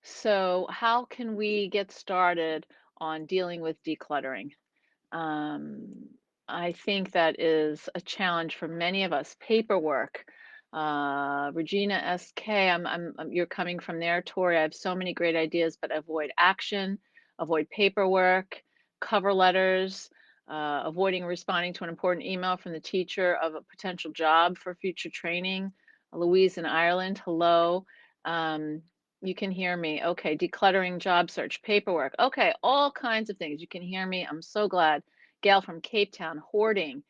So, how can we get started on dealing with decluttering? Um, I think that is a challenge for many of us. Paperwork. Regina SK, you're coming from there, Tori. I have so many great ideas, but avoid action, avoid paperwork, cover letters, avoiding responding to an important email from the teacher of a potential job for future training. Louise in Ireland, hello. Um, you can hear me. Okay, decluttering job search, paperwork. Okay, all kinds of things. You can hear me. I'm so glad. Gail from Cape Town, hoarding.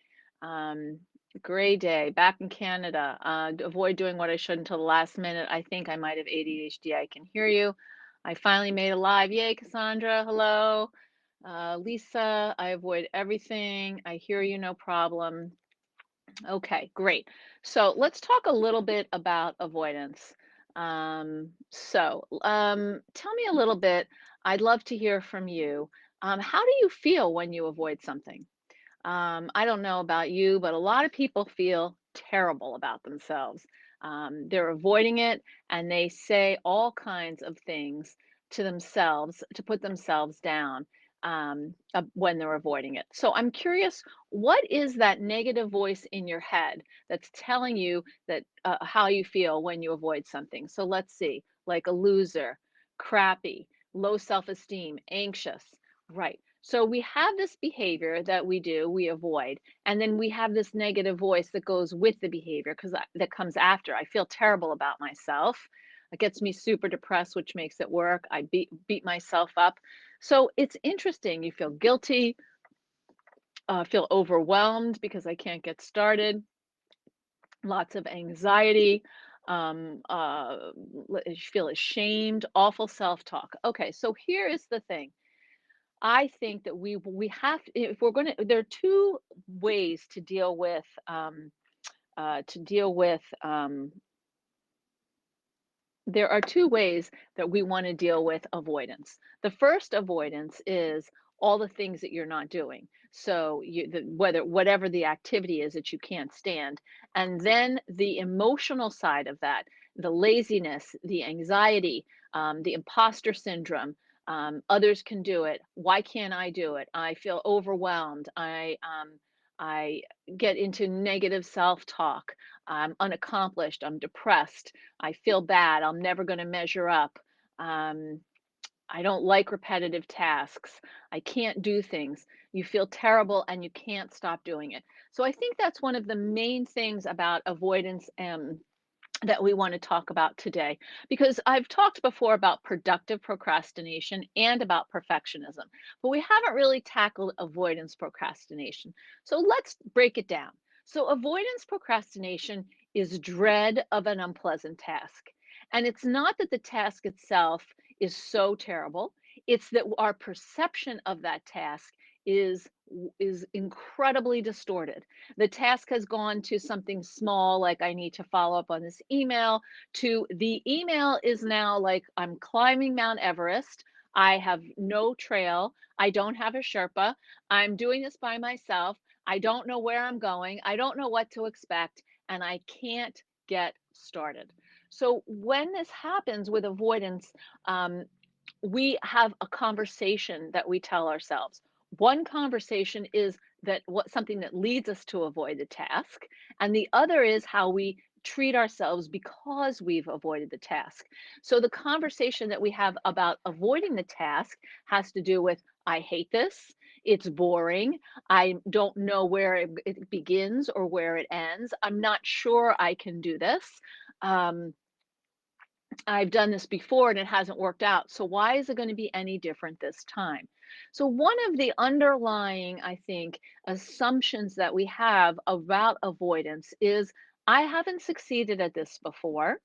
Um, Gray day, back in Canada. Avoid doing what I should until the last minute. I think I might have ADHD. I can hear you. I finally made it live. Yay, Cassandra. Hello. Lisa, I avoid everything. I hear you, no problem. Okay, great. So let's talk a little bit about avoidance. Tell me a little bit. I'd love to hear from you. How do you feel when you avoid something? I don't know about you, but a lot of people feel terrible about themselves. They're avoiding it and they say all kinds of things to themselves to put themselves down when they're avoiding it. So I'm curious, what is that negative voice in your head that's telling you that how you feel when you avoid something? So let's see, like a loser, crappy, low self-esteem, anxious. Right. So we have this behavior that we do, we avoid, and then we have this negative voice that goes with the behavior because that comes after. I feel terrible about myself. It gets me super depressed, which makes it work. I beat myself up. So it's interesting. You feel guilty, feel overwhelmed because I can't get started, lots of anxiety, you feel ashamed, awful self-talk. Okay, so here is the thing. I think that we have if we're going to there are two ways to deal with there are two ways that we want to deal with avoidance. The first avoidance is all the things that you're not doing. So whatever the activity is that you can't stand, and then the emotional side of that, the laziness, the anxiety, the imposter syndrome. Others can do it. Why can't I do it? I feel overwhelmed. I get into negative self-talk. I'm unaccomplished. I'm depressed. I feel bad. I'm never going to measure up. Um, I don't like repetitive tasks. I can't do things. You feel terrible and you can't stop doing it. So I think that's one of the main things about avoidance that we want to talk about today because I've talked before about productive procrastination and about perfectionism, but we haven't really tackled avoidance procrastination. So let's break it down. So, avoidance procrastination is dread of an unpleasant task. And it's not that the task itself is so terrible, it's that our perception of that task is is incredibly distorted. The task has gone to something small, like I need to follow up on this email, to the email is now like I'm climbing Mount Everest. I have no trail. I don't have a Sherpa. I'm doing this by myself. I don't know where I'm going. I don't know what to expect, and I can't get started. So, when this happens with avoidance, um, we have a conversation that we tell ourselves. One conversation is that what something that leads us to avoid the task, and the other is how we treat ourselves because we've avoided the task. So the conversation that we have about avoiding the task has to do with I hate this, it's boring, I don't know where it begins or where it ends, I'm not sure I can do this. Um, I've done this before and it hasn't worked out. So why is it going to be any different this time? So one of the underlying, I think, assumptions that we have about avoidance is I haven't succeeded at this before.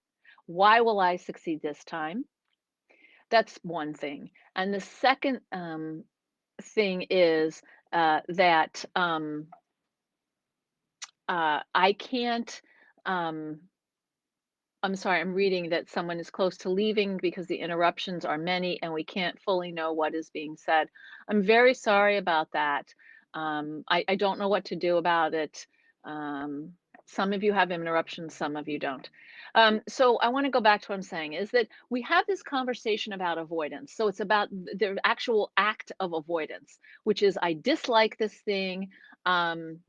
Why will I succeed this time? That's one thing. And the second thing is that I can't. Um, I'm sorry, I'm reading that someone is close to leaving because the interruptions are many and we can't fully know what is being said. I'm very sorry about that. I don't know what to do about it. Um, Some of you have interruptions, some of you don't. So I want to go back to what I'm saying is that we have this conversation about avoidance. So it's about the actual act of avoidance, which is I dislike this thing. Um,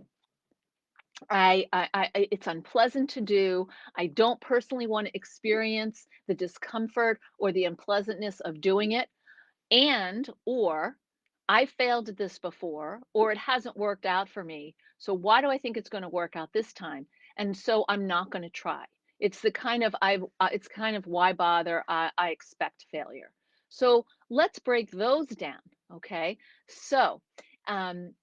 it's unpleasant to do. I don't personally want to experience the discomfort or the unpleasantness of doing it. And or I failed at this before, or it hasn't worked out for me. So why do I think it's going to work out this time? And so I'm not going to try. It's the kind of it's kind of why bother? I expect failure. So let's break those down. Okay. So um,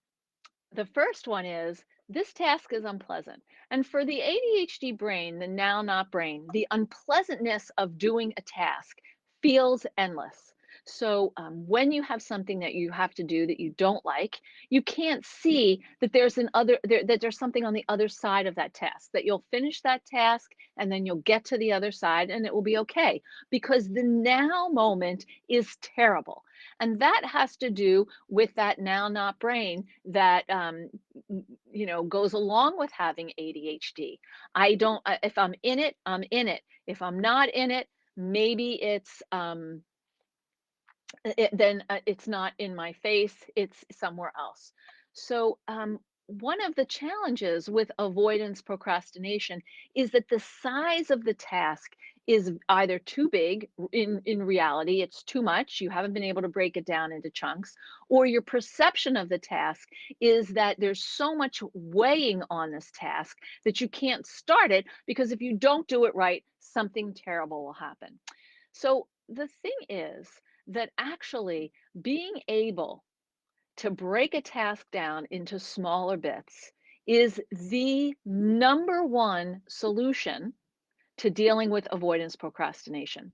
the first one is this task is unpleasant. And for the ADHD brain, the now not brain, the unpleasantness of doing a task feels endless. So when you have something that you have to do that you don't like, you can't see that that there's something on the other side of that task, that you'll finish that task and then you'll get to the other side and it will be okay because the now moment is terrible. And that has to do with that now not brain that goes along with having ADHD. I don't if I'm in it, I'm in it. If I'm not in it, maybe then it's not in my face, it's somewhere else. So, one of the challenges with avoidance procrastination is that the size of the task is either too big, in reality, it's too much, you haven't been able to break it down into chunks, or your perception of the task is that there's so much weighing on this task that you can't start it because if you don't do it right, something terrible will happen. So the thing is that actually being able to break a task down into smaller bits is the number one solution to dealing with avoidance procrastination.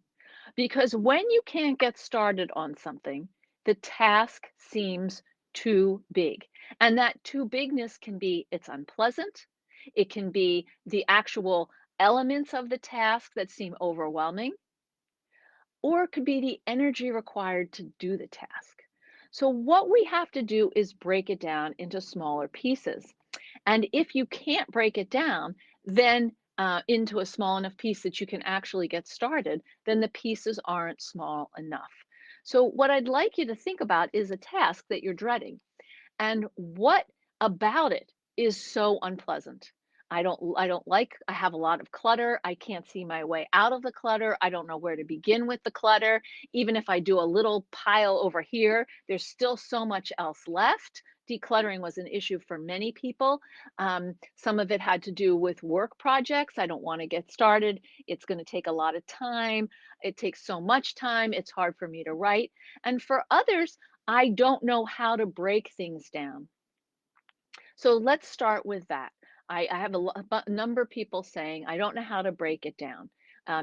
Because when you can't get started on something, the task seems too big. And that too bigness can be it's unpleasant, it can be the actual elements of the task that seem overwhelming, or it could be the energy required to do the task. So, what we have to do is break it down into smaller pieces. And if you can't break it down, then into a small enough piece that you can actually get started, then the pieces aren't small enough. So, what I'd like you to think about is a task that you're dreading. And what about it is so unpleasant? I don't like I have a lot of clutter. I can't see my way out of the clutter. I don't know where to begin with the clutter. Even if I do a little pile over here, there's still so much else left. Decluttering was an issue for many people. Some of it had to do with work projects. I don't want to get started. It's going to take a lot of time. It takes so much time. It's hard for me to write. And for others, I don't know how to break things down. So let's start with that. I have a number of people saying, I don't know how to break it down.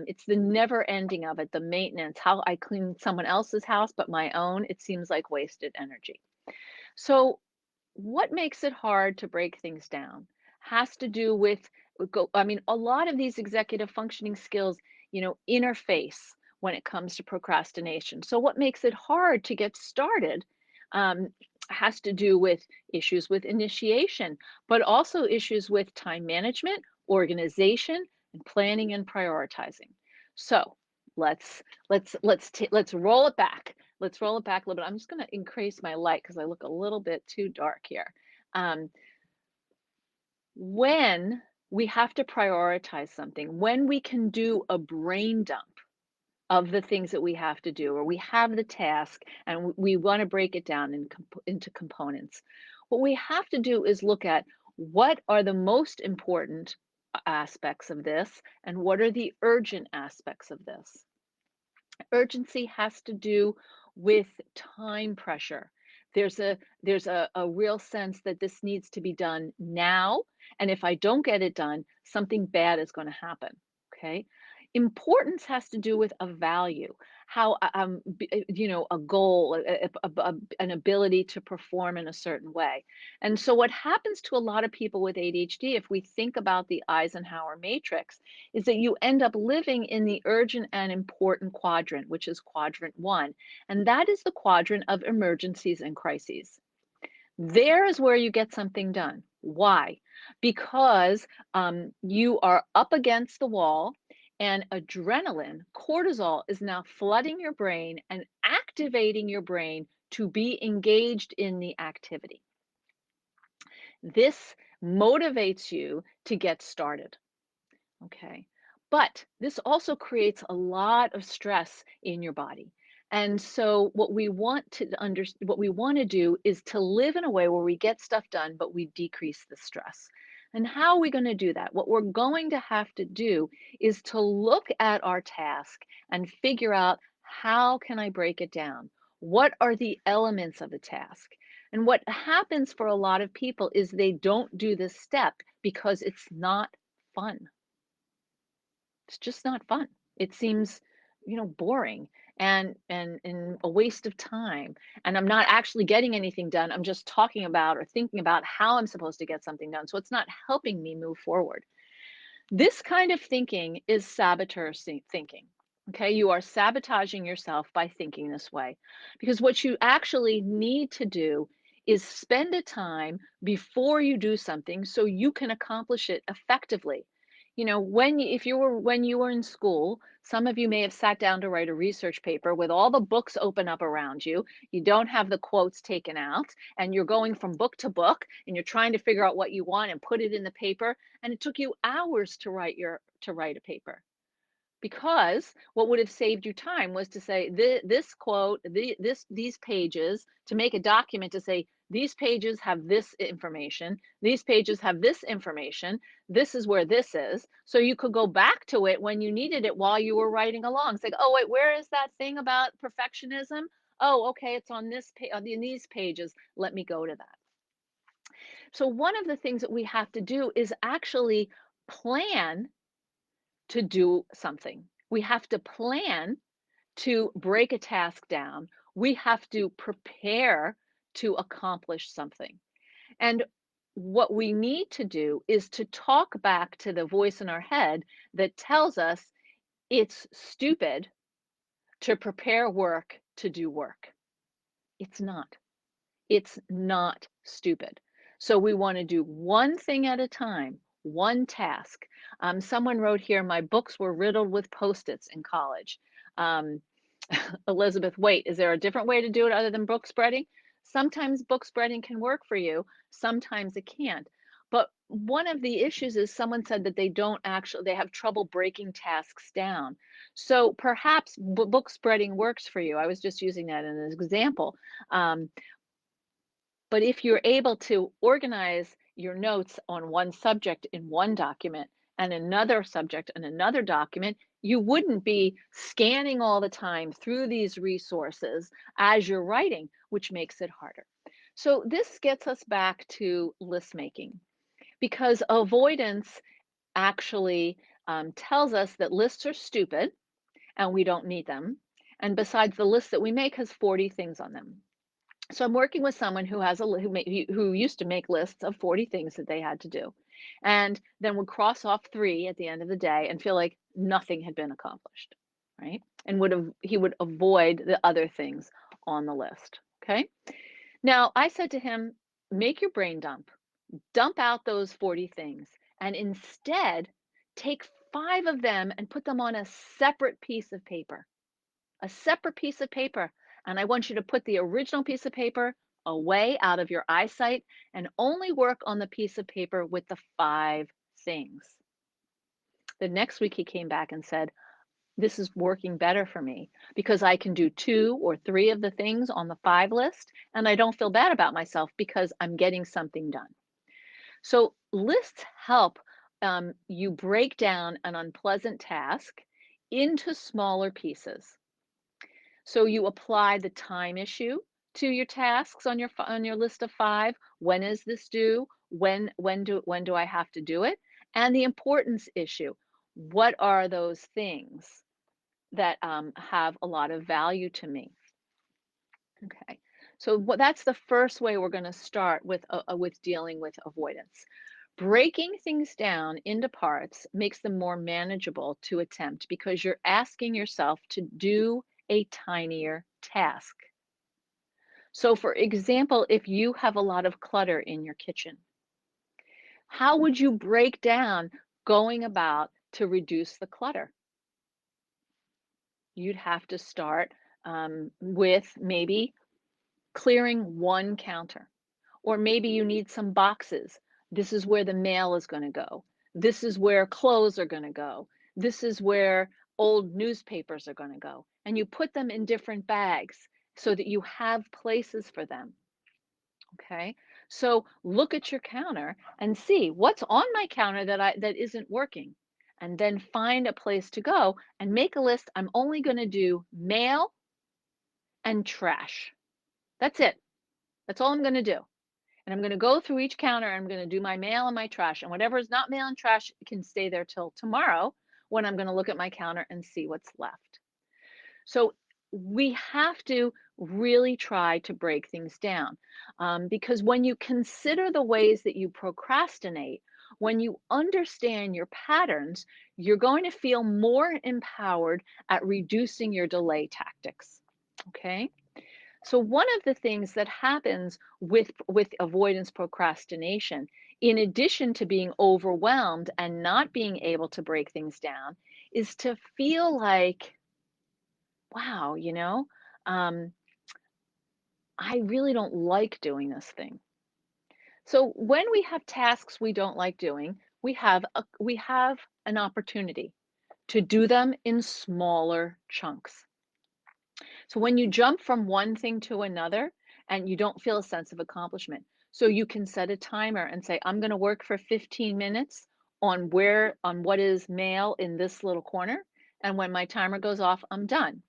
It's the never ending of it, the maintenance, how I clean someone else's house, but my own, it seems like wasted energy. So what makes it hard to break things down has to do with I mean, a lot of these executive functioning skills, interface when it comes to procrastination. So what makes it hard to get started um, has to do with issues with initiation, but also issues with time management, organization, and planning and prioritizing. So let's roll it back. Let's roll it back a little bit. I'm just going to increase my light because I look a little bit too dark here. Um, when we have to prioritize something, when we can do a brain dump of the things that we have to do, or we have the task and we want to break it down into components, what we have to do is look at what are the most important aspects of this and what are the urgent aspects of this. Urgency has to do with time pressure. There's a real sense that this needs to be done now, and if I don't get it done, something bad is going to happen. Okay. Importance has to do with a value, how a goal, an ability to perform in a certain way. And so, what happens to a lot of people with ADHD, if we think about the Eisenhower matrix, is that you end up living in the urgent and important quadrant, which is quadrant one. And that is the quadrant of emergencies and crises. There is where you get something done. Why? Because you are up against the wall and adrenaline, cortisol is now flooding your brain and activating your brain to be engaged in the activity. This motivates you to get started. Okay. But this also creates a lot of stress in your body. And so what we want to do is to live in a way where we get stuff done, but we decrease the stress. And how are we going to do that? What we're going to have to do is to look at our task and figure out, how can I break it down? What are the elements of the task? And what happens for a lot of people is they don't do this step because it's not fun. It's just not fun. It seems, boring and a waste of time. And I'm not actually getting anything done. I'm just talking about or thinking about how I'm supposed to get something done. So it's not helping me move forward. This kind of thinking is thinking. Okay, you are sabotaging yourself by thinking this way because what you actually need to do is spend a time before you do something so you can accomplish it effectively. When you were in school, some of you may have sat down to write a research paper with all the books open up around you. You don't have the quotes taken out, and you're going from book to book, and you're trying to figure out what you want and put it in the paper, and it took you hours to write a paper. Because what would have saved you time was to say this quote, these pages, to make a document to say these pages have this information, these pages have this information, this is where this is. So you could go back to it when you needed it while you were writing along. It's like, oh wait, where is that thing about perfectionism? Oh, okay, it's on in these pages. Let me go to that. So one of the things that we have to do is actually plan to do something. We have to plan to break a task down. We have to prepare to accomplish something. And what we need to do is to talk back to the voice in our head that tells us it's stupid to prepare work to do work. It's not. It's not stupid. So we want to do one thing at a time, one task. Someone wrote here, my books were riddled with Post-its in college. Um, Elizabeth, wait, is there a different way to do it other than book spreading? Sometimes book spreading can work for you, sometimes it can't. But one of the issues is someone said that they have trouble breaking tasks down. So perhaps book spreading works for you. I was just using that as an example. Um, but if you're able to organize your notes on one subject in one document and another subject in another document, you wouldn't be scanning all the time through these resources as you're writing, which makes it harder. So this gets us back to list making because avoidance actually tells us that lists are stupid and we don't need them. And besides, the list that we make has 40 things on them. So I'm working with someone who has who used to make lists of 40 things that they had to do, and then would cross off 3 at the end of the day and feel like nothing had been accomplished, right? And he would avoid the other things on the list, okay? Now, I said to him, "Make your brain dump. Dump out those 40 things and instead take 5 of them and put them on a separate piece of paper." A separate piece of paper. And I want you to put the original piece of paper away out of your eyesight and only work on the piece of paper with the 5 things. The next week he came back and said, this is working better for me because I can do 2 or 3 of the things on the 5 list and I don't feel bad about myself because I'm getting something done. So lists help you break down an unpleasant task into smaller pieces. So you apply the time issue to your tasks on your list of 5. When is this due? When do I have to do it? And the importance issue. What are those things that have a lot of value to me? Okay. So that's the first way we're going to start with dealing with avoidance. Breaking things down into parts makes them more manageable to attempt because you're asking yourself to do a tinier task. So, for example, if you have a lot of clutter in your kitchen, how would you break down going about to reduce the clutter? You'd have to start with maybe clearing one counter, or maybe you need some boxes. This is where the mail is going to go. This is where clothes are going to go. This is where old newspapers are going to go. And you put them in different bags so that you have places for them. Okay. So look at your counter and see what's on my counter that isn't working. And then find a place to go and make a list. I'm only going to do mail and trash. That's it. That's all I'm going to do. And I'm going to go through each counter and I'm going to do my mail and my trash. And whatever is not mail and trash can stay there till tomorrow when I'm going to look at my counter and see what's left. So we have to really try to break things down because when you consider the ways that you procrastinate, when you understand your patterns, you're going to feel more empowered at reducing your delay tactics. Okay. So one of the things that happens with avoidance procrastination, in addition to being overwhelmed and not being able to break things down, is to feel like, wow, um, I really don't like doing this thing. So when we have tasks we don't like doing, we have an opportunity to do them in smaller chunks. So when you jump from one thing to another and you don't feel a sense of accomplishment, so you can set a timer and say, I'm going to work for 15 minutes on what is mail in this little corner. And when my timer goes off, I'm done.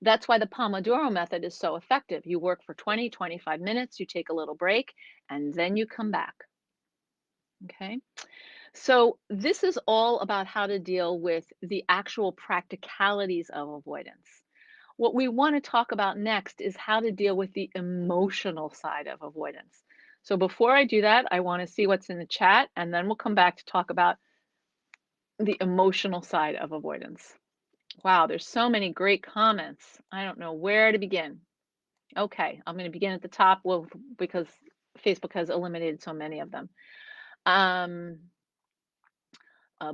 That's why the Pomodoro method is so effective. You work for 20, 25 minutes, you take a little break, and then you come back. Okay. So this is all about how to deal with the actual practicalities of avoidance. What we want to talk about next is how to deal with the emotional side of avoidance. So before I do that, I want to see what's in the chat, and then we'll come back to talk about the emotional side of avoidance. Wow, there's so many great comments. I don't know where to begin. Okay, I'm going to begin at the top, well, because Facebook has eliminated so many of them. Um,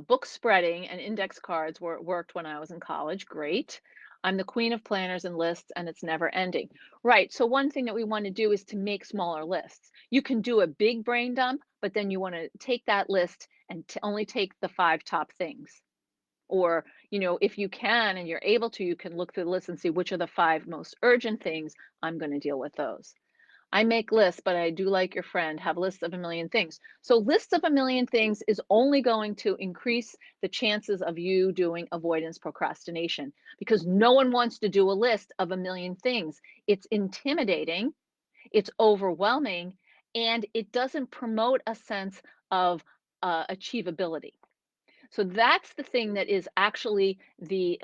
book spreading and index cards worked when I was in college. Great. I'm the queen of planners and lists, and it's never ending. Right. So, one thing that we want to do is to make smaller lists. You can do a big brain dump, but then you want to take that list and only take the five top things. Or, if you can and you're able to, you can look through the list and see which are the five most urgent things. I'm going to deal with those. I make lists, but I do like your friend, have lists of a million things. So lists of a million things is only going to increase the chances of you doing avoidance procrastination because no one wants to do a list of a million things. It's intimidating, it's overwhelming, and it doesn't promote a sense of achievability. So that's the thing that is actually the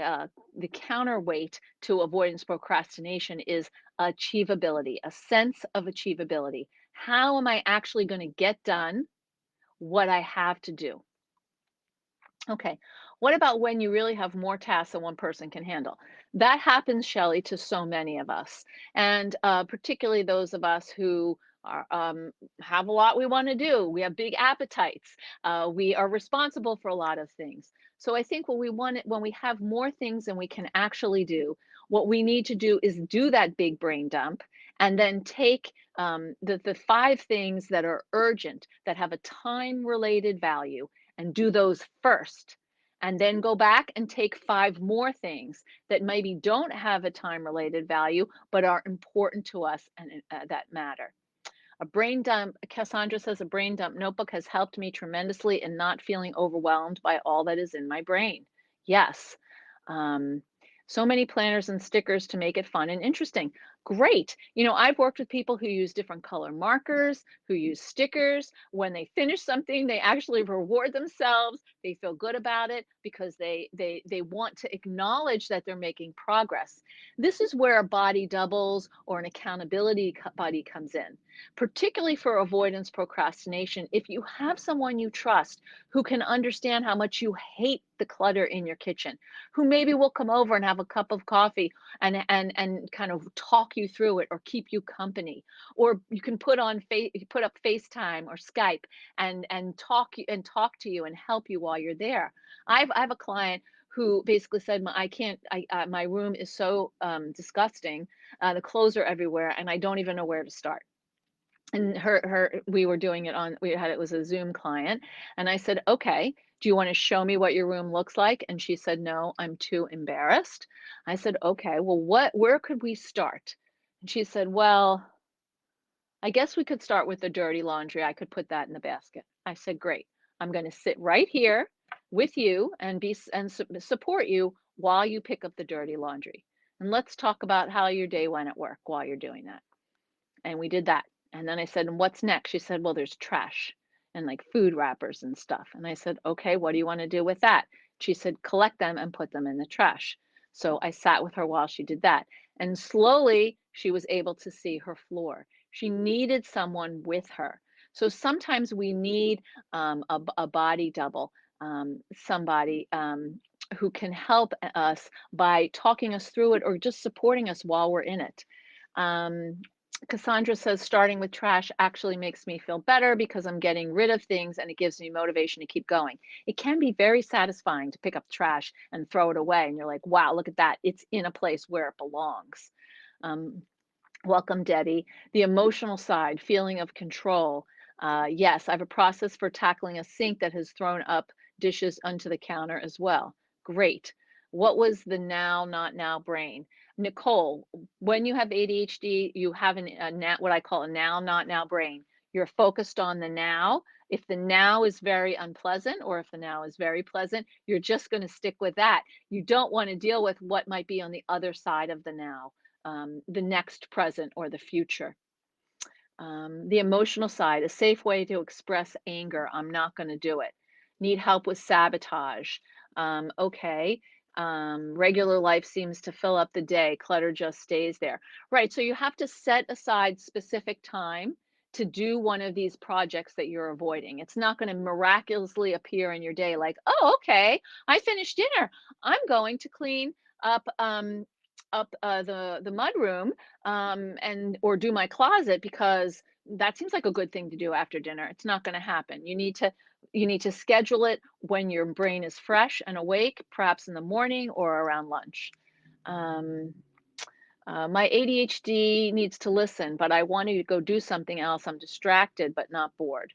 counterweight to avoidance procrastination is achievability, a sense of achievability. How am I actually going to get done what I have to do? Okay. What about when you really have more tasks than one person can handle? That happens, Shelley, to so many of us, and particularly those of us who have a lot we want to do. We have big appetites. We are responsible for a lot of things. So I think what we want when we have more things than we can actually do, what we need to do is do that big brain dump and then take the five things that are urgent, that have a time related value and do those first. And then go back and take five more things that maybe don't have a time related value, but are important to us and that matter. A brain dump, Cassandra says, a brain dump notebook has helped me tremendously in not feeling overwhelmed by all that is in my brain. Yes. Um, so many planners and stickers to make it fun and interesting. Great. I've worked with people who use different color markers, who use stickers. When they finish something, they actually reward themselves. They feel good about it because they want to acknowledge that they're making progress. This is where a body doubles or an accountability buddy comes in, particularly for avoidance procrastination. If you have someone you trust who can understand how much you hate the clutter in your kitchen, who maybe will come over and have a cup of coffee and kind of talk you through it or keep you company. Or you can put up FaceTime or Skype and talk to you and help you while you're there. I have a client who basically said, I can't, my room is so disgusting. The clothes are everywhere and I don't even know where to start. And we were doing it on, it was a Zoom client. And I said, okay, do you want to show me what your room looks like? And she said, no, I'm too embarrassed. I said, okay, well, where could we start? And she said, well, I guess we could start with the dirty laundry. I could put that in the basket. I said, great. I'm going to sit right here with you and support you while you pick up the dirty laundry. And let's talk about how your day went at work while you're doing that. And we did that. And then I said, and what's next? She said, well, there's trash and like food wrappers and stuff. And I said, okay, what do you want to do with that? She said, collect them and put them in the trash. So I sat with her while she did that. And slowly she was able to see her floor. She needed someone with her. So sometimes we need a body double, somebody who can help us by talking us through it or just supporting us while we're in it. Um, Cassandra says starting with trash actually makes me feel better because I'm getting rid of things and it gives me motivation to keep going. It can be very satisfying to pick up trash and throw it away. And you're like, wow, look at that. It's in a place where it belongs. Um, Welcome, Debbie. The emotional side, feeling of control. Yes, I have a process for tackling a sink that has thrown up dishes onto the counter as well. Great. What was the now, not now brain? Nicole, when you have ADHD, you have what I call a now, not now brain. You're focused on the now. If the now is very unpleasant or if the now is very pleasant, you're just going to stick with that. You don't want to deal with what might be on the other side of the now, the next present or the future. The emotional side, a safe way to express anger. I'm not going to do it. Need help with sabotage. Okay. Regular life seems to fill up the day. Clutter just stays there. Right. So you have to set aside specific time to do one of these projects that you're avoiding. It's not going to miraculously appear in your day like, oh, okay, I finished dinner. I'm going to clean up the mud room and or do my closet because that seems like a good thing to do after dinner. It's not going to happen. You need to schedule it when your brain is fresh and awake, perhaps in the morning or around lunch. Um, my ADHD needs to listen, but I want to go do something else. I'm distracted, but not bored.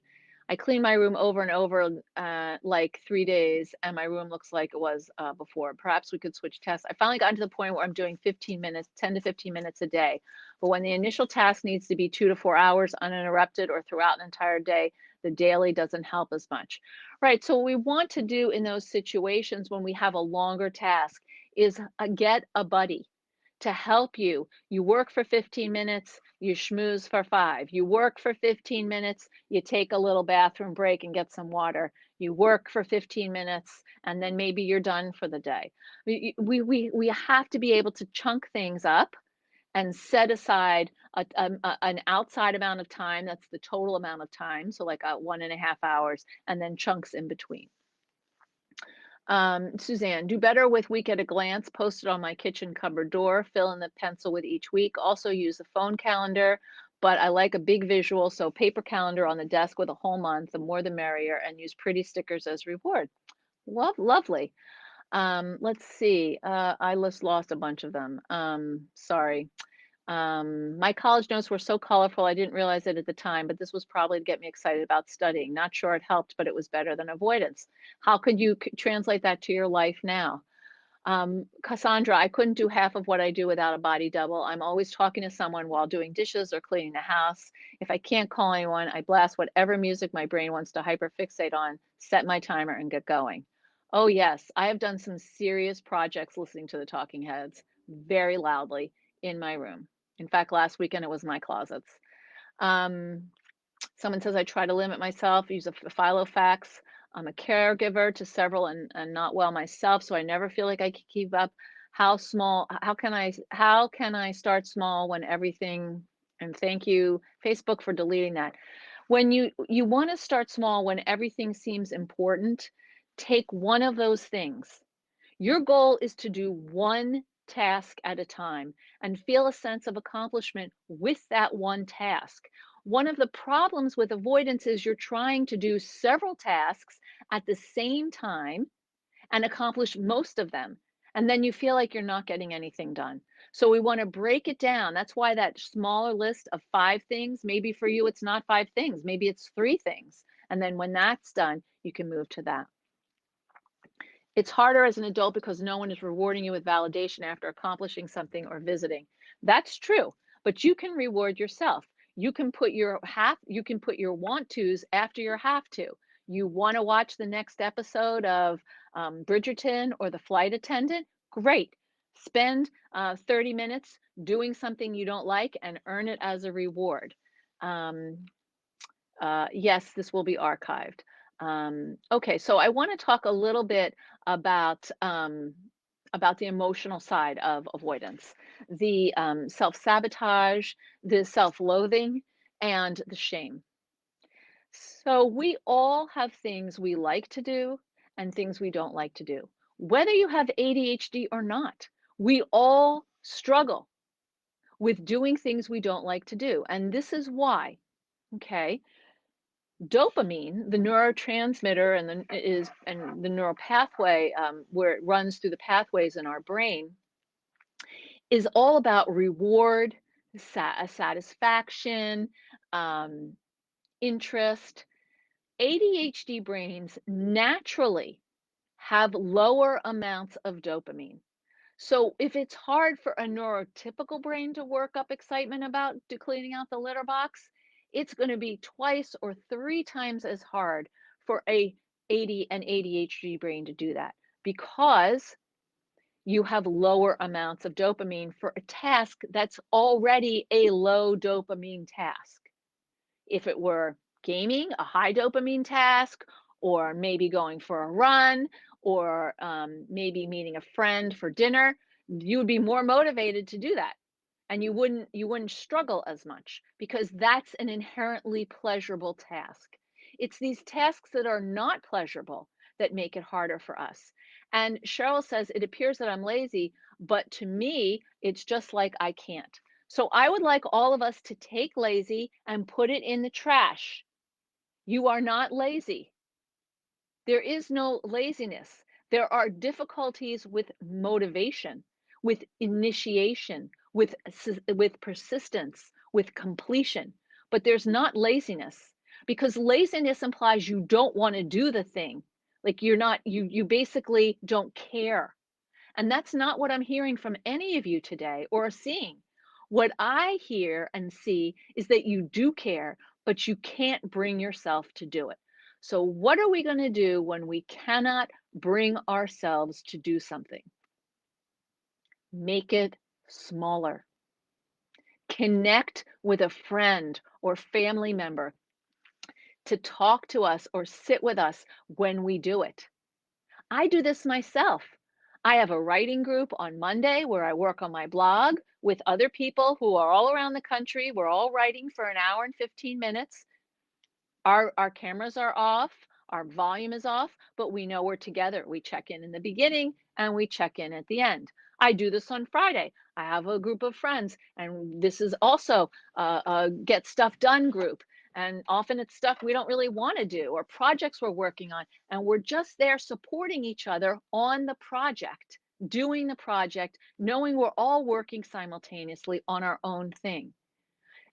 I clean my room over and over, like 3 days, and my room looks like it was before. Perhaps we could switch tasks. I finally gotten to the point where I'm doing 15 minutes, 10 to 15 minutes a day. But when the initial task needs to be 2 to 4 hours uninterrupted or throughout an entire day, the daily doesn't help as much. Right. So what we want to do in those situations when we have a longer task is get a buddy to help you. You work for 15 minutes, you schmooze for 5. You work for 15 minutes, you take a little bathroom break and get some water. You work for 15 minutes, and then maybe you're done for the day. We have to be able to chunk things up and set aside an outside amount of time. That's the total amount of time. So like 1.5 hours, and then chunks in between. Suzanne, do better with week at a glance, post it on my kitchen cupboard door, fill in the pencil with each week. Also use the phone calendar, but I like a big visual, so paper calendar on the desk with a whole month, the more the merrier, and use pretty stickers as reward. Lovely. Let's see. I just lost a bunch of them. Sorry. My college notes were so colorful, I didn't realize it at the time, but this was probably to get me excited about studying. Not sure it helped, but it was better than avoidance. How could you translate that to your life now? Cassandra, I couldn't do half of what I do without a body double. I'm always talking to someone while doing dishes or cleaning the house. If I can't call anyone, I blast whatever music my brain wants to hyperfixate on, set my timer, and get going. Oh, yes, I have done some serious projects listening to the Talking Heads very loudly in my room. In fact, last weekend it was my closets. Um, Someone says I try to limit myself, use a Filofax. I'm a caregiver to several and not well myself, so I never feel like I can keep up. How can I start small when everything, and thank you, Facebook, for deleting that. When you want to start small when everything seems important, take one of those things. Your goal is to do one task at a time and feel a sense of accomplishment with that one task. One of the problems with avoidance is you're trying to do several tasks at the same time and accomplish most of them. And then you feel like you're not getting anything done. So we want to break it down. That's why that smaller list of 5 things, maybe for you, it's not 5 things, maybe it's 3 things. And then when that's done, you can move to that. It's harder as an adult because no one is rewarding you with validation after accomplishing something or visiting. That's true, but you can reward yourself. You can put your want tos after your have to. You want to watch the next episode of Bridgerton or The Flight Attendant? Great. Spend 30 minutes doing something you don't like and earn it as a reward. Um, yes, this will be archived. Okay, so I want to talk a little bit about about the emotional side of avoidance, the self-sabotage, the self-loathing, and the shame. So we all have things we like to do and things we don't like to do. Whether you have ADHD or not, we all struggle with doing things we don't like to do. And this is why, okay? Dopamine, the neurotransmitter and the neural pathway where it runs through the pathways in our brain, is all about reward, satisfaction, um, interest. ADHD brains naturally have lower amounts of dopamine. So if it's hard for a neurotypical brain to work up excitement about cleaning out the litter box, it's going to be twice or 3 times as hard for an ADHD brain to do that because you have lower amounts of dopamine for a task that's already a low dopamine task. If it were gaming, a high dopamine task, or maybe going for a run, or maybe meeting a friend for dinner, you would be more motivated to do that. And you wouldn't struggle as much because that's an inherently pleasurable task. It's these tasks that are not pleasurable that make it harder for us. And Cheryl says, it appears that I'm lazy, but to me, it's just like I can't. So I would like all of us to take lazy and put it in the trash. You are not lazy. There is no laziness. There are difficulties with motivation, with initiation, with persistence, with completion. But there's not laziness because laziness implies you don't want to do the thing. Like you basically don't care. And that's not what I'm hearing from any of you today or seeing. What I hear and see is that you do care, but you can't bring yourself to do it. So, what are we going to do when we cannot bring ourselves to do something? Make it smaller. Connect with a friend or family member to talk to us or sit with us when we do it. I do this myself. I have a writing group on Monday where I work on my blog with other people who are all around the country. We're all writing for an hour and 15 minutes. Our cameras are off, our volume is off, but we know we're together. We check in the beginning and we check in at the end. I do this on Friday. I have a group of friends, and this is also a get stuff done group. And often it's stuff we don't really want to do or projects we're working on, and we're just there supporting each other on the project, doing the project, knowing we're all working simultaneously on our own thing.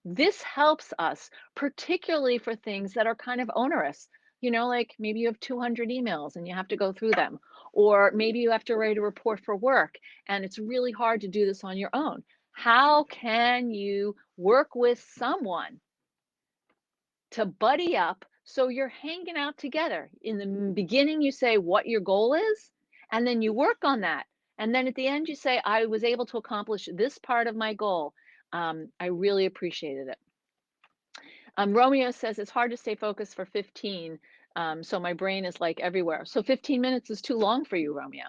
This helps us, particularly for things that are kind of onerous. Like maybe you have 200 emails and you have to go through them, or maybe you have to write a report for work and it's really hard to do this on your own. How can you work with someone to buddy up so you're hanging out together? In the beginning, you say what your goal is, and then you work on that. And then at the end, you say, I was able to accomplish this part of my goal. I really appreciated it. Romeo says it's hard to stay focused for 15, so my brain is like everywhere. So 15 minutes is too long for you, Romeo.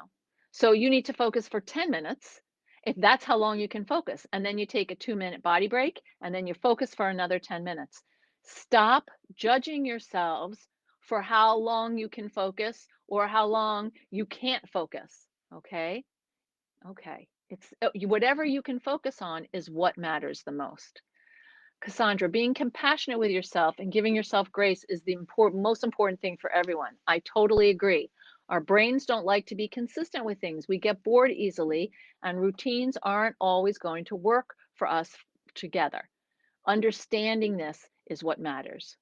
So you need to focus for 10 minutes if that's how long you can focus. And then you take a 2-minute body break and then you focus for another 10 minutes. Stop judging yourselves for how long you can focus or how long you can't focus. Okay? Okay. Whatever you can focus on is what matters the most. Cassandra, being compassionate with yourself and giving yourself grace is the most important thing for everyone. I totally agree. Our brains don't like to be consistent with things. We get bored easily, and routines aren't always going to work for us together. Understanding this is what matters.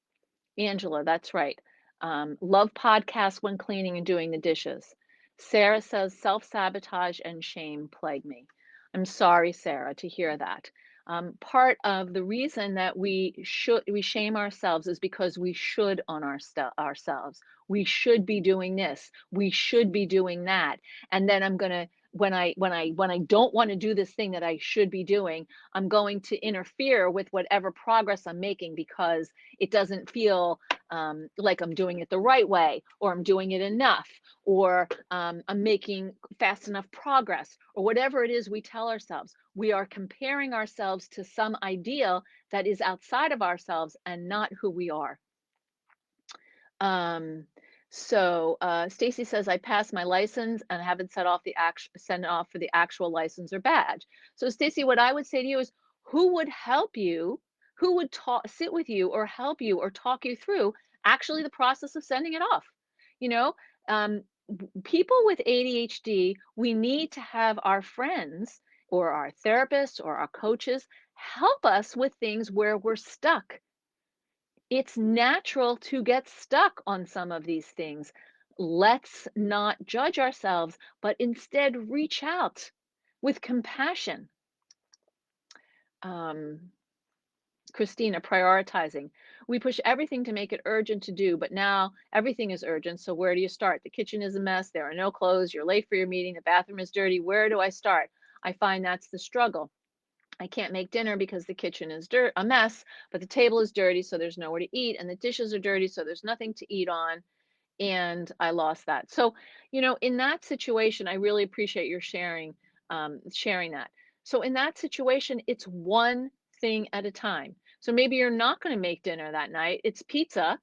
Angela, that's right. Love podcasts when cleaning and doing the dishes. Sarah says self sabotage and shame plague me. I'm sorry, Sarah, to hear that. Part of the reason that we shame ourselves is because we should on ourselves. We should be doing this. We should be doing that. And then I'm gonna when I don't want to do this thing that I should be doing, I'm going to interfere with whatever progress I'm making because it doesn't feel like I'm doing it the right way, or I'm doing it enough, or I'm making fast enough progress, or whatever it is we tell ourselves. We are comparing ourselves to some ideal that is outside of ourselves and not who we are. Um, Stacy says, I passed my license and haven't sent off for the actual license or badge. So Stacy, what I would say to you is, who would help you? Who would sit with you or help you or talk you through actually the process of sending it off? You know, um, people with ADHD, we need to have our friends or our therapists or our coaches help us with things where we're stuck. It's natural to get stuck on some of these things. Let's not judge ourselves, but instead reach out with compassion. Um, Christina, prioritizing. We push everything to make it urgent to do, but now everything is urgent. So where do you start? The kitchen is a mess. There are no clothes. You're late for your meeting. The bathroom is dirty. Where do I start? I find that's the struggle. I can't make dinner because the kitchen is a mess, but the table is dirty, so there's nowhere to eat, and the dishes are dirty, so there's nothing to eat on, and I lost that. So, in that situation, I really appreciate your sharing that. So in that situation, it's one thing at a time. So maybe you're not going to make dinner that night. It's pizza,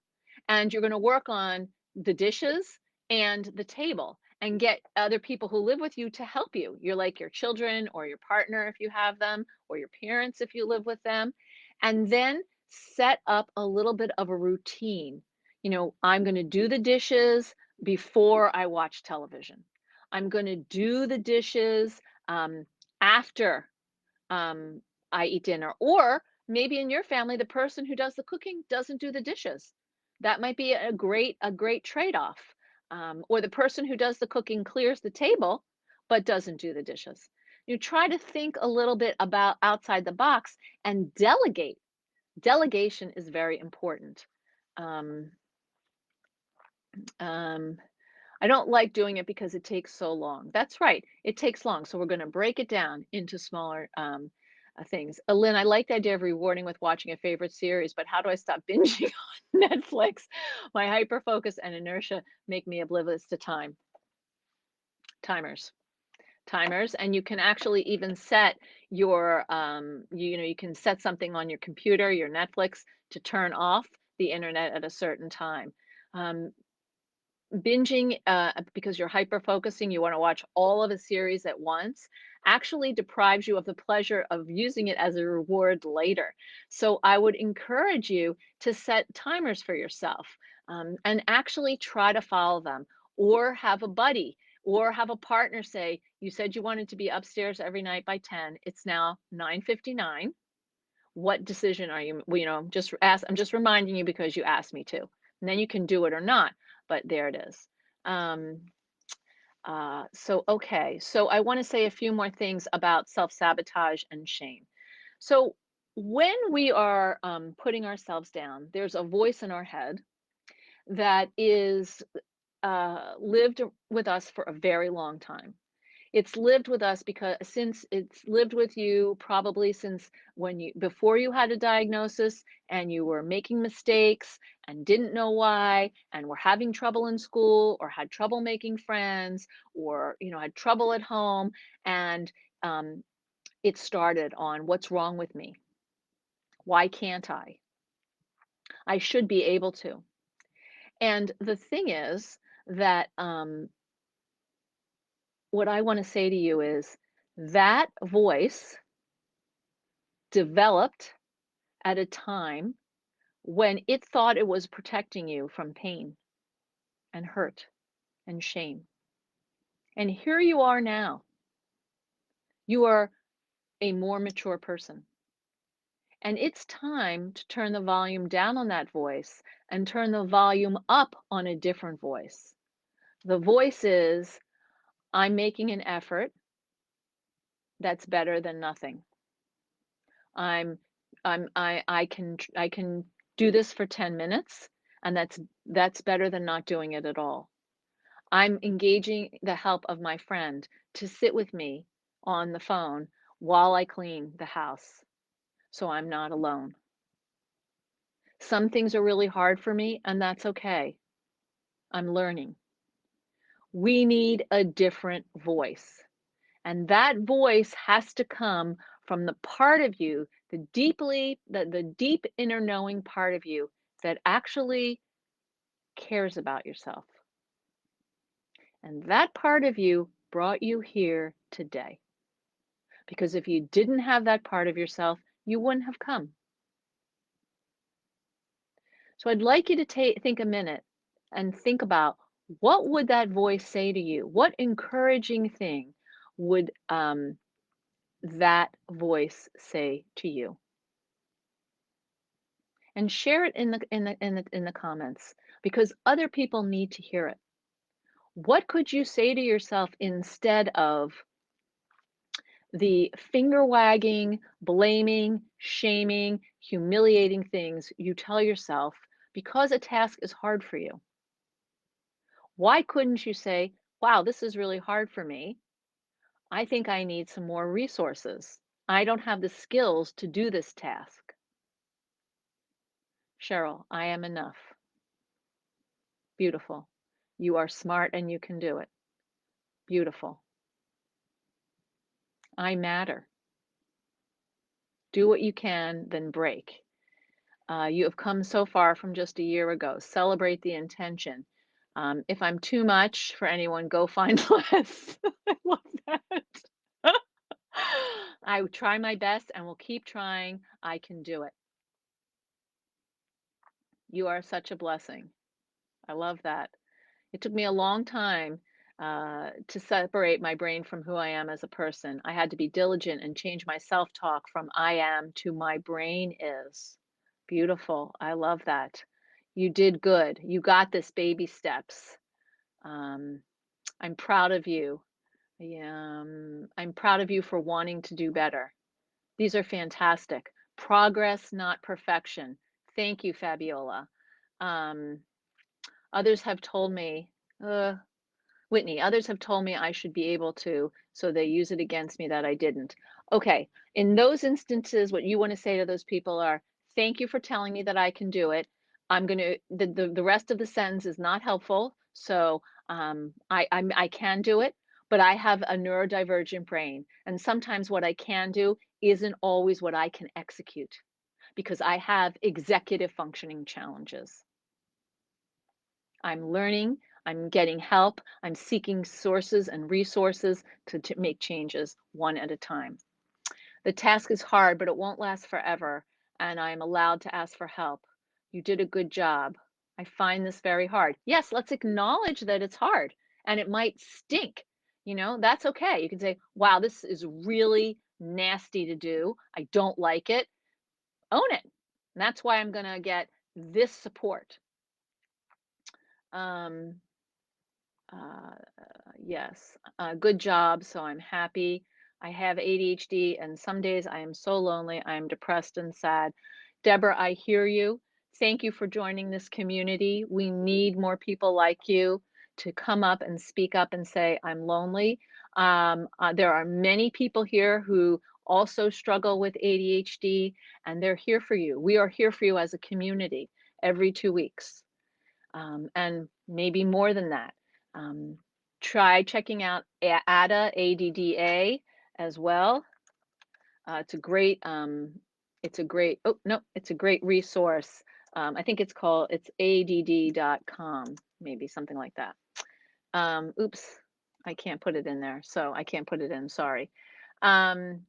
and you're going to work on the dishes and the table and get other people who live with you to help you. You're like your children or your partner if you have them, or your parents if you live with them. And then set up a little bit of a routine. I'm going to do the dishes before I watch television. I'm going to do the dishes after um, I eat dinner. Or maybe in your family, the person who does the cooking doesn't do the dishes. That might be a great trade-off. Or the person who does the cooking clears the table, but doesn't do the dishes. You try to think a little bit about outside the box and delegate. Delegation is very important. Um, um, I don't like doing it because it takes so long. That's right. It takes long. So we're going to break it down into smaller things. Lynn, I like the idea of rewarding with watching a favorite series, but how do I stop binging on Netflix? My hyperfocus and inertia make me oblivious to timers. Timers, and you can actually even set your you can set something on your computer, your Netflix, to turn off the internet at a certain time. um, Binging because you're hyper focusing, you want to watch all of a series at once, actually deprives you of the pleasure of using it as a reward later. So I would encourage you to set timers for yourself, and actually try to follow them, or have a buddy or have a partner say, you said you wanted to be upstairs every night by 10, it's now 9:59. What decision are you, just ask, I'm just reminding you because you asked me to, and then you can do it or not, but there it is. um, okay, so I want to say a few more things about self-sabotage and shame. So when we are putting ourselves down, there's a voice in our head that is lived with us for a very long time. It's lived with us because since it's lived with you probably since before you had a diagnosis, and you were making mistakes and didn't know why, and were having trouble in school, or had trouble making friends, or had trouble at home, and um, it started on, what's wrong with me? Why can't I? I should be able to. And the thing is that what I want to say to you is That voice developed at a time when it thought it was protecting you from pain and hurt and shame. And here you are now. You are a more mature person. And it's time to turn the volume down on that voice and turn the volume up on a different voice. The voice is, I'm making an effort that's better than nothing. I'm I can do this for 10 minutes and that's better than not doing it at all. I'm engaging the help of my friend to sit with me on the phone while I clean the house so I'm not alone. Some things are really hard for me, and that's okay. I'm learning. We need a different voice. And that voice has to come from the part of you, the deep inner knowing part of you that actually cares about yourself. And that part of you brought you here today. Because if you didn't have that part of yourself, you wouldn't have come. So I'd like you to think a minute and think about what would that voice say to you? What encouraging thing would that voice say to you? And share it in the comments because other people need to hear it. What could you say to yourself instead of the finger wagging, blaming, shaming, humiliating things you tell yourself because a task is hard for you? Why couldn't you say, wow, this is really hard for me. I think I need some more resources. I don't have the skills to do this task. Cheryl, I am enough. Beautiful. You are smart and you can do it. Beautiful. I matter. Do what you can, then break. You have come so far from just a year ago. Celebrate the intention. If I'm too much for anyone, go find less. I love that. I try my best and will keep trying. I can do it. You are such a blessing. I love that. It took me a long time to separate my brain from who I am as a person. I had to be diligent and change my self talk from I am to my brain is. Beautiful. I love that. You did good. You got this baby steps. Um, I'm proud of you. I'm proud of you for wanting to do better. These are fantastic. Progress, not perfection. Thank you, Fabiola. Um, others have told me, Whitney, others have told me I should be able to, so they use it against me that I didn't. Okay, in those instances, what you want to say to those people are, thank you for telling me that I can do it. I'm going to, the rest of the sentence is not helpful. So I can do it, but I have a neurodivergent brain. And sometimes what I can do isn't always what I can execute because I have executive functioning challenges. I'm learning, I'm getting help, I'm seeking sources and resources to make changes one at a time. The task is hard, but it won't last forever, and I am allowed to ask for help. You did a good job. I find this very hard. Yes, let's acknowledge that it's hard and it might stink. That's okay. You can say, wow, this is really nasty to do. I don't like it. Own it. And that's why I'm going to get this support. Um, Uh, yes, good job. So I'm happy. I have ADHD, and some days I am so lonely. I am depressed and sad. Deborah, I hear you. Thank you for joining this community. We need more people like you to come up and speak up and say, I'm lonely. There are many people here who also struggle with ADHD, and they're here for you. We are here for you as a community every 2 weeks and maybe more than that. Um, try checking out ADA, ADDA as well. It's a great, oh, no, it's a great resource. I think it's add.com, maybe something like that. Oops, I can't put it in there. So I can't put it in, sorry. um,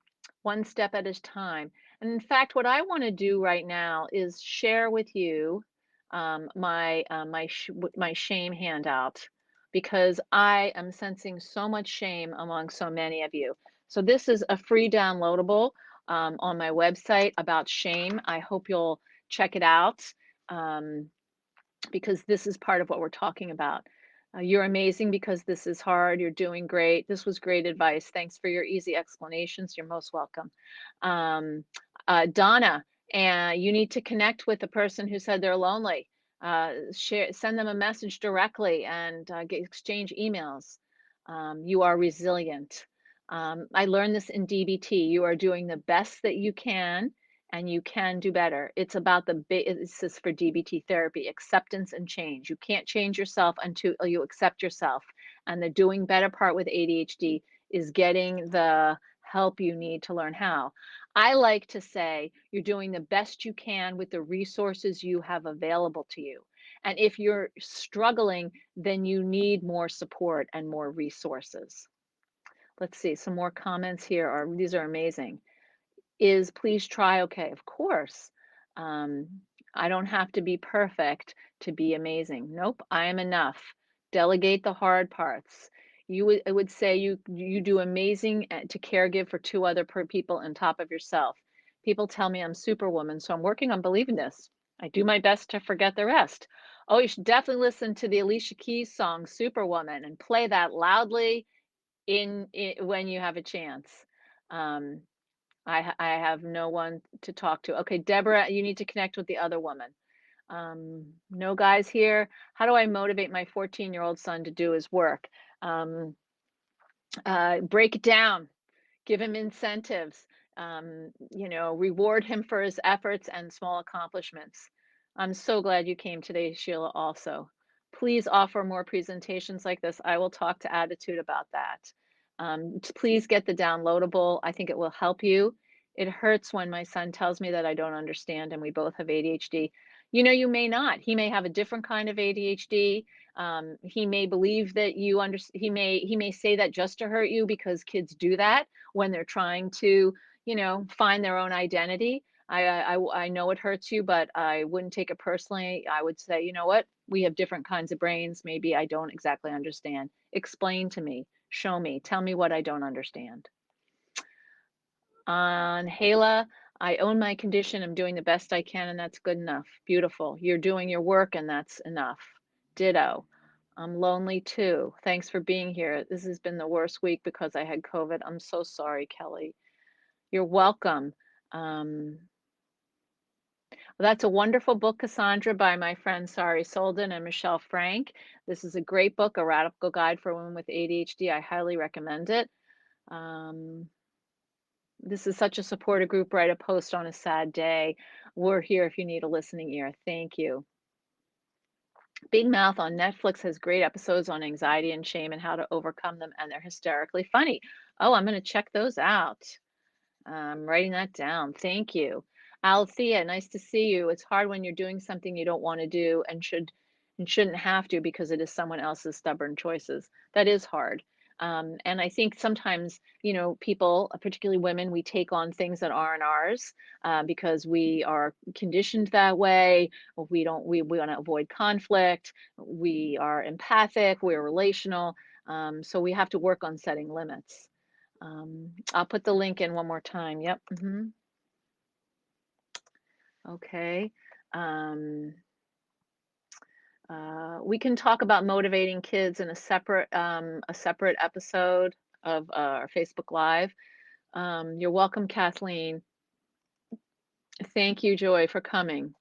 one step at a time. And in fact, what I want to do right now is share with you my shame handout because I am sensing so much shame among so many of you. So this is a free downloadable on my website about shame. I hope you'll check it out. Um, because this is part of what we're talking about. You're amazing because this is hard. You're doing great. This was great advice. Thanks for your easy explanations. You're most welcome. Donna, and you need to connect with the person who said they're lonely. Send them a message directly and exchange emails. You are resilient. I learned this in DBT. You are doing the best that you can and you can do better. It's about this is for DBT therapy, acceptance and change. You can't change yourself until you accept yourself. And the doing better part with ADHD is getting the help you need to learn how. I like to say you're doing the best you can with the resources you have available to you. And if you're struggling, then you need more support and more resources. Let's see, some more comments here are these are amazing. Is please try okay? Of course. Um, I don't have to be perfect to be amazing. Nope, I am enough. Delegate the hard parts. I would say you do amazing to caregive for two other people on top of yourself. People tell me I'm superwoman, so I'm working on believing this. I do my best to forget the rest. Oh, you should definitely listen to the Alicia Keys song Superwoman and play that loudly in when you have a chance. Um, I have no one to talk to. Okay, Deborah, you need to connect with the other woman. No guys here. How do I motivate my 14-year-old son to do his work? Um, break it down. Give him incentives. Reward him for his efforts and small accomplishments. I'm so glad you came today, Sheila, also. Please offer more presentations like this. I will talk to Attitude about that. Please get the downloadable. I think it will help you. It hurts when my son tells me that I don't understand and we both have ADHD. You may not. He may have a different kind of ADHD. He may believe that you understand. He may say that just to hurt you because kids do that when they're trying to, find their own identity. I know it hurts you, but I wouldn't take it personally. I would say, you know what? We have different kinds of brains. Maybe I don't exactly understand. Explain to me, show me, tell me what I don't understand. On Hala, I own my condition. I'm doing the best I can, and that's good enough. Beautiful. You're doing your work, and that's enough. Ditto. I'm lonely too. Thanks for being here. This has been the worst week because I had COVID. I'm so sorry, Kelly. You're welcome. Well, that's a wonderful book, Cassandra, by my friend Sari Solden and Michelle Frank. This is a great book, A Radical Guide for Women with ADHD. I highly recommend it. This is such a supportive group. Write a post on a sad day. We're here if you need a listening ear. Thank you. Big Mouth on Netflix has great episodes on anxiety and shame and how to overcome them, and they're hysterically funny. Oh, I'm going to check those out. I'm writing that down. Thank you. Althea, nice to see you. It's hard when you're doing something you don't want to do and shouldn't have to because it is someone else's stubborn choices. That is hard. And I think sometimes, people, particularly women, we take on things that aren't ours because we are conditioned that way. We want to avoid conflict. We are empathic. We're relational. So we have to work on setting limits. I'll put the link in one more time. Yep. Okay. Um, we can talk about motivating kids in a separate episode of our Facebook Live. You're welcome, Kathleen. Thank you, Joy, for coming.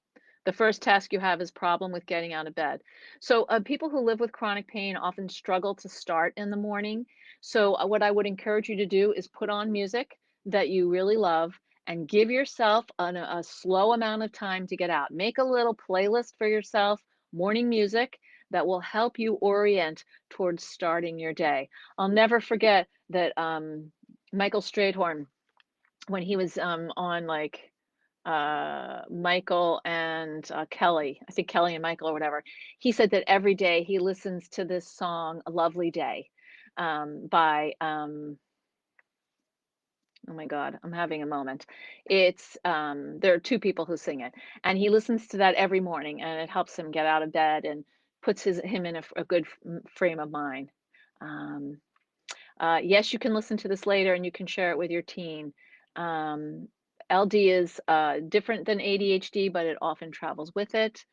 The first task you have is problem with getting out of bed. So people who live with chronic pain often struggle to start in the morning. So what I would encourage you to do is put on music that you really love and give yourself a slow amount of time to get out. Make a little playlist for yourself, morning music that will help you orient towards starting your day. I'll never forget that Michael Strayhorn, when he was on like Michael and Kelly, I think Kelly and Michael or whatever, he said that every day he listens to this song, A Lovely Day, by Oh my God, I'm having a moment. There are two people who sing it, and he listens to that every morning, and it helps him get out of bed and puts him in a good frame of mind. Um, yes, you can listen to this later, and you can share it with your teen. Um, LD is different than ADHD, but it often travels with it.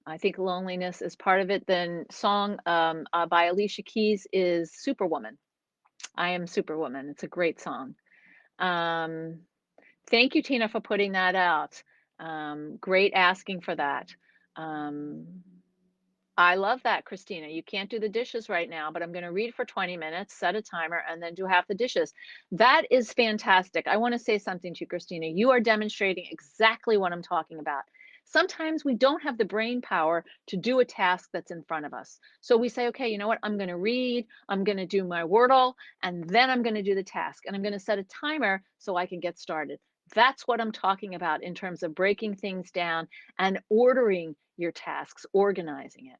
I think loneliness is part of it. Then song by Alicia Keys is Superwoman. I am Superwoman. It's a great song. Um, Thank you, Tina, for putting that out. Great asking for that. Um, I love that, Christina. You can't do the dishes right now, but I'm going to read for 20 minutes, set a timer, and then do half the dishes. That is fantastic. I want to say something to you, Christina. You are demonstrating exactly what I'm talking about. Sometimes we don't have the brain power to do a task that's in front of us. So we say, okay, you know what? I'm going to read, I'm going to do my Wordle, and then I'm going to do the task. And I'm going to set a timer so I can get started. That's what I'm talking about in terms of breaking things down and ordering your tasks, organizing it.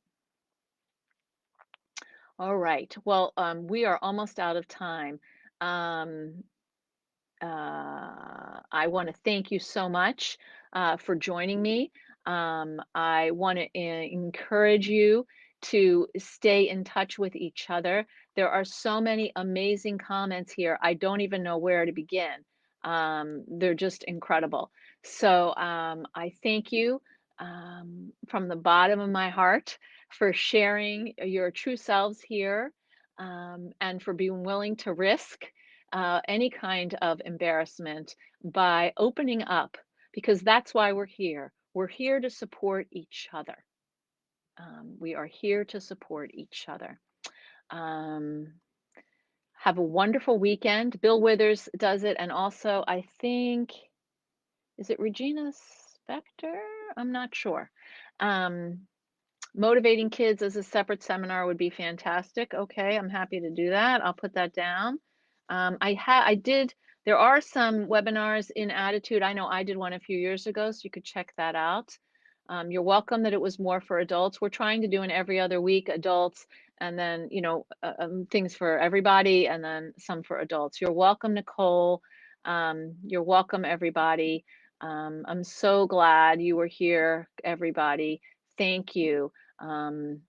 All right. Well, we are almost out of time. Um, I want to thank you so much for joining me. I want to encourage you to stay in touch with each other. There are so many amazing comments here. I don't even know where to begin. They're just incredible. So I thank you from the bottom of my heart for sharing your true selves here and for being willing to risk any kind of embarrassment by opening up, because that's why we're here. We're here to support each other. We are here to support each other. Um, have a wonderful weekend. Bill Withers does it. And also, I think, is it Regina Spektor? I'm not sure. Um, Motivating kids as a separate seminar would be fantastic. Okay, I'm happy to do that. I'll put that down. I did, there are some webinars in Attitude. I know I did one a few years ago, so you could check that out. You're welcome that it was more for adults. We're trying to do an every other week adults and then, things for everybody and then some for adults. You're welcome, Nicole. You're welcome, everybody. I'm so glad you were here, everybody. Thank you. Um,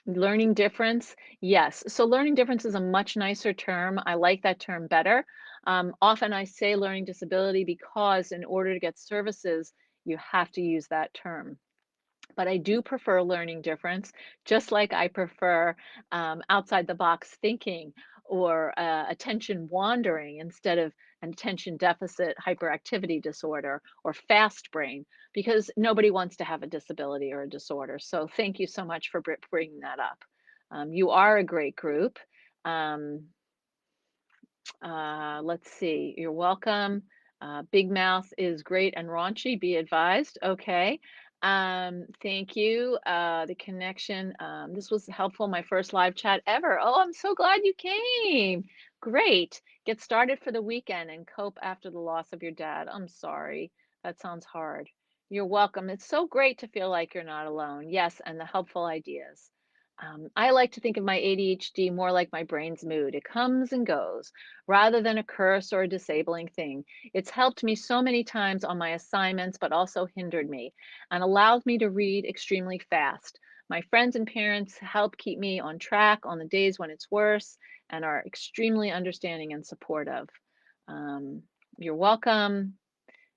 Learning difference, yes. So learning difference is a much nicer term. I like that term better. Often I say learning disability because in order to get services, you have to use that term. But I do prefer learning difference, just like I prefer outside the box thinking or attention wandering instead of an attention deficit hyperactivity disorder or fast brain, because nobody wants to have a disability or a disorder. So thank you so much for bringing that up. You are a great group. Um, let's see, you're welcome. Big Mouth is great and raunchy, be advised. Okay. Thank you. The connection. This was helpful. My first live chat ever. Oh, I'm so glad you came. Great. Get started for the weekend and cope after the loss of your dad. I'm sorry. That sounds hard. You're welcome. It's so great to feel like you're not alone. Yes, and the helpful ideas. I like to think of my ADHD more like my brain's mood. It comes and goes rather than a curse or a disabling thing. It's helped me so many times on my assignments, but also hindered me and allowed me to read extremely fast. My friends and parents help keep me on track on the days when it's worse and are extremely understanding and supportive. Um, you're welcome.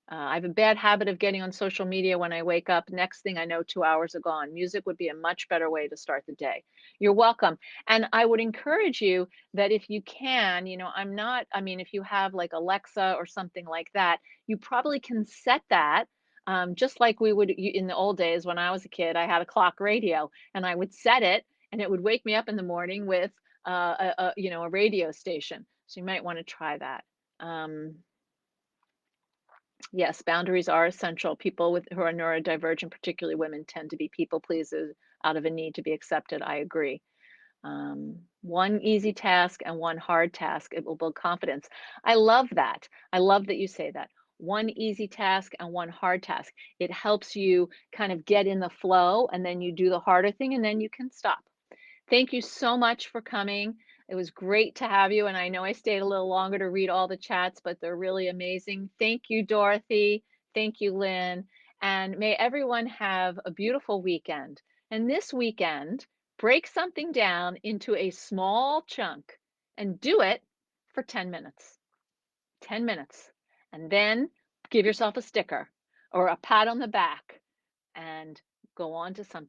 I have a bad habit of getting on social media when I wake up. Next thing I know, 2 hours are gone. Music would be a much better way to start the day. You're welcome. And I would encourage you that if you can, if you have like Alexa or something like that, you probably can set that. Just like we would in the old days when I was a kid, I had a clock radio and I would set it and it would wake me up in the morning with a radio station. So you might want to try that. Yes, boundaries are essential. People who are neurodivergent, particularly women, tend to be people pleasers out of a need to be accepted. I agree. One easy task and one hard task, it will build confidence. I love that. I love that you say that. One easy task and one hard task. It helps you kind of get in the flow and then you do the harder thing and then you can stop. Thank you so much for coming. It was great to have you, and I know I stayed a little longer to read all the chats, but they're really amazing. Thank you, Dorothy. Thank you, Lynn. And may everyone have a beautiful weekend. And this weekend, break something down into a small chunk and do it for 10 minutes. 10 minutes. And then give yourself a sticker or a pat on the back and go on to something